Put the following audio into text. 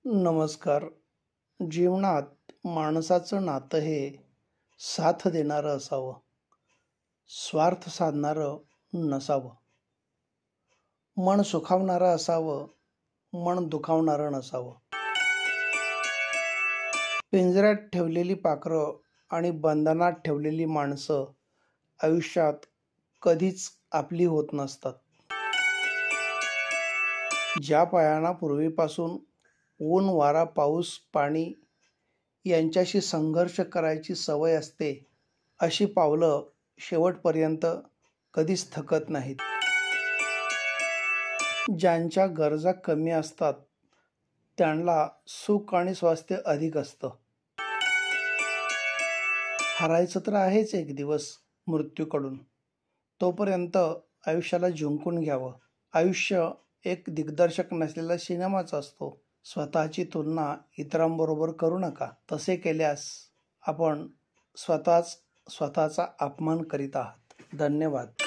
नमस्कार. जीवनात माणसाचं नातं हे साथ देणारं असावं, स्वार्थ साधणारं नसावं. मन सुखावणारं असावं, मन दुखावणारं नसावं. पिंजऱ्यात ठेवलेली पाखरं आणि बंधनात ठेवलेली माणसं आयुष्यात कधीच आपली होत नसतात. ज्या पायांना पूर्वीपासून ऊन, वारा, पाऊस, पाणी यांच्याशी संघर्ष करायची सवय असते, अशी पावलं शेवटपर्यंत कधीच थकत नाहीत. ज्यांच्या गरजा कमी असतात त्यांना सुख आणि स्वास्थ्य अधिक असतं. हरायचं तर आहेच एक दिवस मृत्यूकडून, तोपर्यंत आयुष्याला जिंकून घ्यावं. आयुष्य एक दिग्दर्शक नसलेला सिनेमाच असतो. स्वतःची तुलना इतरांबरोबर करू नका. तसे केल्यास आपण स्वतःचा अपमान करीत आहात. धन्यवाद.